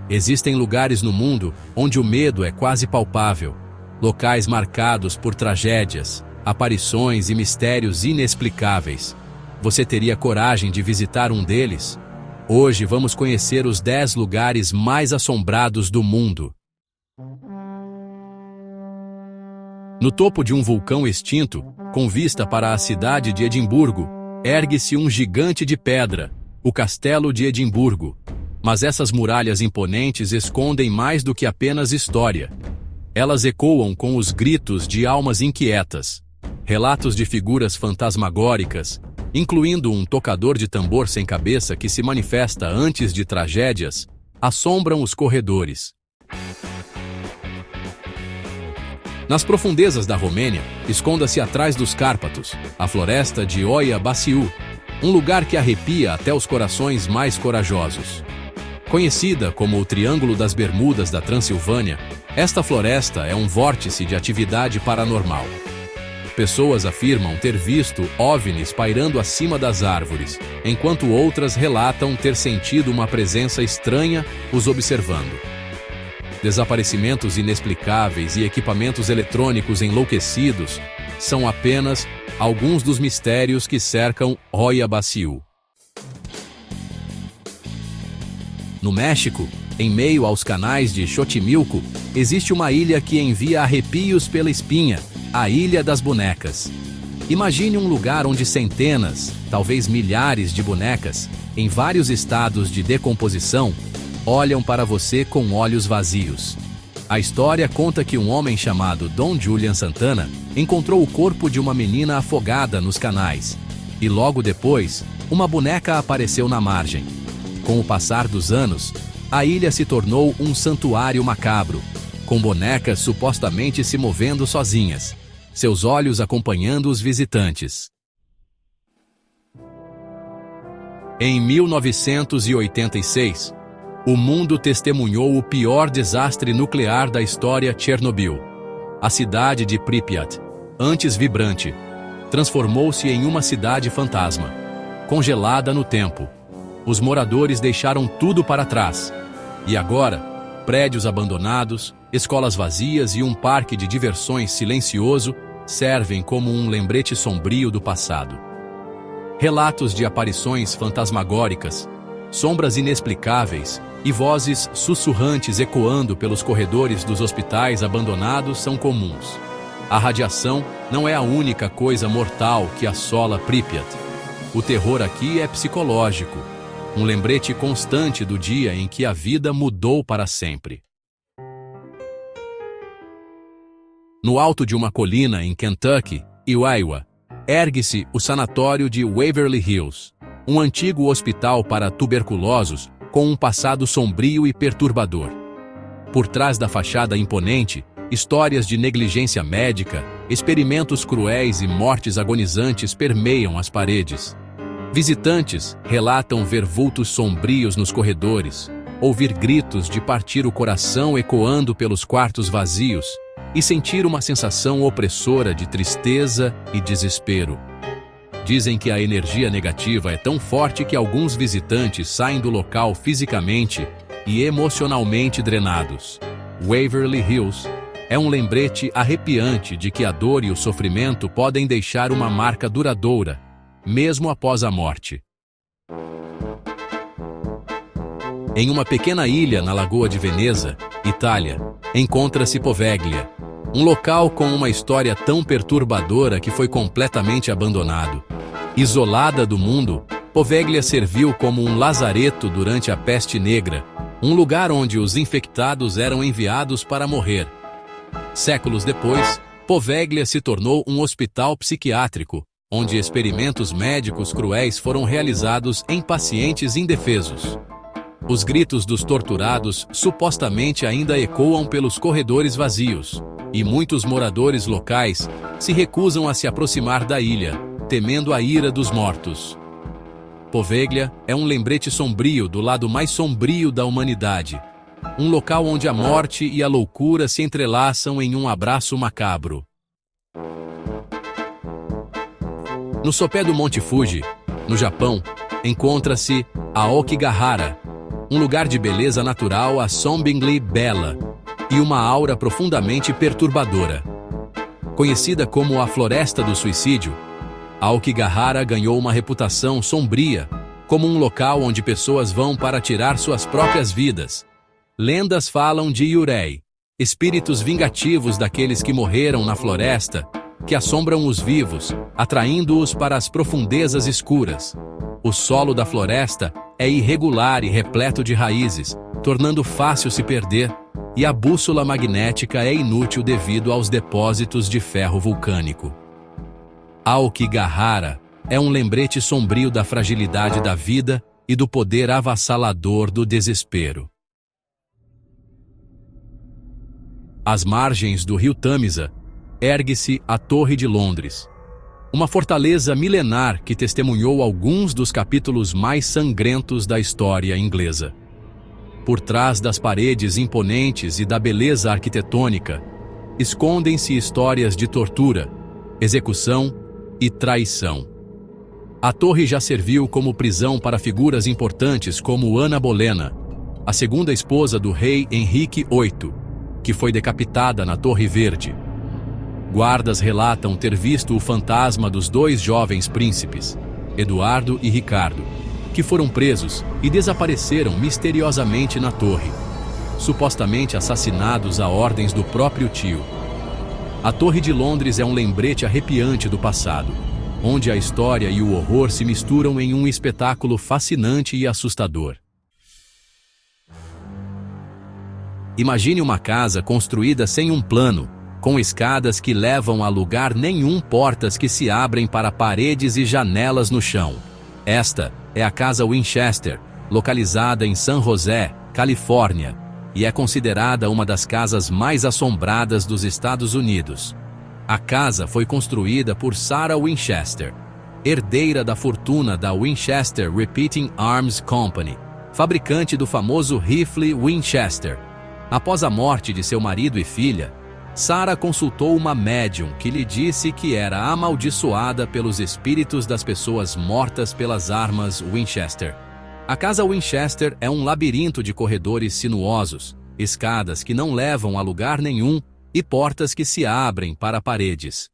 Existem lugares no mundo onde o medo é quase palpável, locais marcados por tragédias, aparições e mistérios inexplicáveis. Você teria coragem de visitar um deles? Hoje vamos conhecer os 10 lugares mais assombrados do mundo. No topo de um vulcão extinto, com vista para a cidade de Edimburgo, ergue-se um gigante de pedra, o Castelo de Edimburgo. Mas essas muralhas imponentes escondem mais do que apenas história. Elas ecoam com os gritos de almas inquietas, relatos de figuras fantasmagóricas, incluindo um tocador de tambor sem cabeça que se manifesta antes de tragédias, assombram os corredores. Nas profundezas da Romênia, esconda-se atrás dos Cárpatos, a floresta de Oia Baciu, um lugar que arrepia até os corações mais corajosos. Conhecida como o Triângulo das Bermudas da Transilvânia, esta floresta é um vórtice de atividade paranormal. Pessoas afirmam ter visto OVNIs pairando acima das árvores, enquanto outras relatam ter sentido uma presença estranha os observando. Desaparecimentos inexplicáveis e equipamentos eletrônicos enlouquecidos são apenas alguns dos mistérios que cercam Oia Baciu. No México, em meio aos canais de Xochimilco, existe uma ilha que envia arrepios pela espinha, a Ilha das Bonecas. Imagine um lugar onde centenas, talvez milhares de bonecas, em vários estados de decomposição, olham para você com olhos vazios. A história conta que um homem chamado Dom Julian Santana encontrou o corpo de uma menina afogada nos canais. E logo depois, uma boneca apareceu na margem. Com o passar dos anos, a ilha se tornou um santuário macabro, com bonecas supostamente se movendo sozinhas, seus olhos acompanhando os visitantes. Em 1986, o mundo testemunhou o pior desastre nuclear da história, Chernobyl. A cidade de Pripyat, antes vibrante, transformou-se em uma cidade fantasma, congelada no tempo. Os moradores deixaram tudo para trás. E agora, prédios abandonados, escolas vazias e um parque de diversões silencioso servem como um lembrete sombrio do passado. Relatos de aparições fantasmagóricas, sombras inexplicáveis e vozes sussurrantes ecoando pelos corredores dos hospitais abandonados são comuns. A radiação não é a única coisa mortal que assola Pripyat. O terror aqui é psicológico, um lembrete constante do dia em que a vida mudou para sempre. No alto de uma colina em Kentucky, Iowa, ergue-se o sanatório de Waverly Hills, um antigo hospital para tuberculosos com um passado sombrio e perturbador. Por trás da fachada imponente, histórias de negligência médica, experimentos cruéis e mortes agonizantes permeiam as paredes. Visitantes relatam ver vultos sombrios nos corredores, ouvir gritos de partir o coração ecoando pelos quartos vazios e sentir uma sensação opressora de tristeza e desespero. Dizem que a energia negativa é tão forte que alguns visitantes saem do local fisicamente e emocionalmente drenados. Waverly Hills é um lembrete arrepiante de que a dor e o sofrimento podem deixar uma marca duradoura, mesmo após a morte. Em uma pequena ilha na Lagoa de Veneza, Itália, encontra-se Poveglia, um local com uma história tão perturbadora que foi completamente abandonado. Isolada do mundo, Poveglia serviu como um lazareto durante a Peste Negra, um lugar onde os infectados eram enviados para morrer. Séculos depois, Poveglia se tornou um hospital psiquiátrico, onde experimentos médicos cruéis foram realizados em pacientes indefesos. Os gritos dos torturados supostamente ainda ecoam pelos corredores vazios, e muitos moradores locais se recusam a se aproximar da ilha, temendo a ira dos mortos. Poveglia é um lembrete sombrio do lado mais sombrio da humanidade, um local onde a morte e a loucura se entrelaçam em um abraço macabro. No sopé do Monte Fuji, no Japão, encontra-se Aokigahara, um lugar de beleza natural assombrosamente bela e uma aura profundamente perturbadora. Conhecida como a Floresta do Suicídio, Aokigahara ganhou uma reputação sombria, como um local onde pessoas vão para tirar suas próprias vidas. Lendas falam de Yurei, espíritos vingativos daqueles que morreram na floresta, que assombram os vivos, atraindo-os para as profundezas escuras. O solo da floresta é irregular e repleto de raízes, tornando fácil se perder, e a bússola magnética é inútil devido aos depósitos de ferro vulcânico. Aokigahara é um lembrete sombrio da fragilidade da vida e do poder avassalador do desespero. Às margens do rio Tâmisa, ergue-se a Torre de Londres, uma fortaleza milenar que testemunhou alguns dos capítulos mais sangrentos da história inglesa. Por trás das paredes imponentes e da beleza arquitetônica, escondem-se histórias de tortura, execução e traição. A torre já serviu como prisão para figuras importantes como Ana Bolena, a segunda esposa do rei Henrique VIII, que foi decapitada na Torre Verde. Guardas relatam ter visto o fantasma dos dois jovens príncipes, Eduardo e Ricardo, que foram presos e desapareceram misteriosamente na torre, supostamente assassinados a ordens do próprio tio. A Torre de Londres é um lembrete arrepiante do passado, onde a história e o horror se misturam em um espetáculo fascinante e assustador. Imagine uma casa construída sem um plano, com escadas que levam a lugar nenhum, portas que se abrem para paredes e janelas no chão. Esta é a Casa Winchester, localizada em San José, Califórnia, e é considerada uma das casas mais assombradas dos Estados Unidos. A casa foi construída por Sarah Winchester, herdeira da fortuna da Winchester Repeating Arms Company, fabricante do famoso rifle Winchester. Após a morte de seu marido e filha, Sarah consultou uma médium que lhe disse que era amaldiçoada pelos espíritos das pessoas mortas pelas armas Winchester. A Casa Winchester é um labirinto de corredores sinuosos, escadas que não levam a lugar nenhum e portas que se abrem para paredes.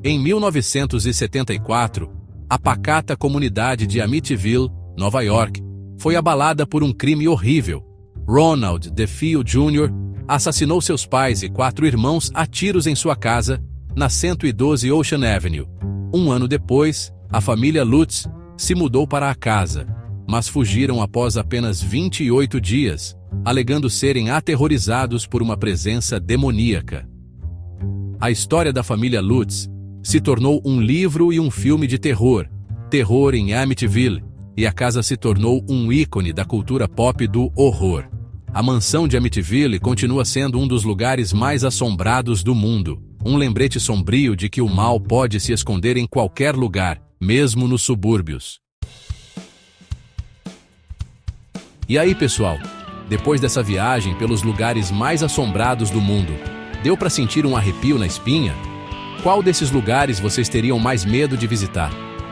Em 1974, a pacata comunidade de Amityville, Nova York, foi abalada por um crime horrível. Ronald DeFeo Jr. assassinou seus pais e 4 irmãos a tiros em sua casa, na 112 Ocean Avenue. Um ano depois, a família Lutz se mudou para a casa, mas fugiram após apenas 28 dias, alegando serem aterrorizados por uma presença demoníaca. A história da família Lutz se tornou um livro e um filme de terror, Terror em Amityville, e a casa se tornou um ícone da cultura pop do horror. A mansão de Amityville continua sendo um dos lugares mais assombrados do mundo, um lembrete sombrio de que o mal pode se esconder em qualquer lugar, mesmo nos subúrbios. E aí, pessoal? Depois dessa viagem pelos lugares mais assombrados do mundo, deu para sentir um arrepio na espinha? Qual desses lugares vocês teriam mais medo de visitar?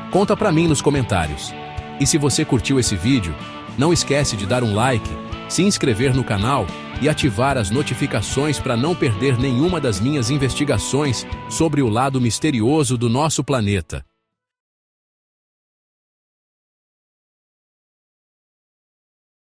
Conta para mim nos comentários. E se você curtiu esse vídeo, não esquece de dar um like, se inscrever no canal e ativar as notificações para não perder nenhuma das minhas investigações sobre o lado misterioso do nosso planeta.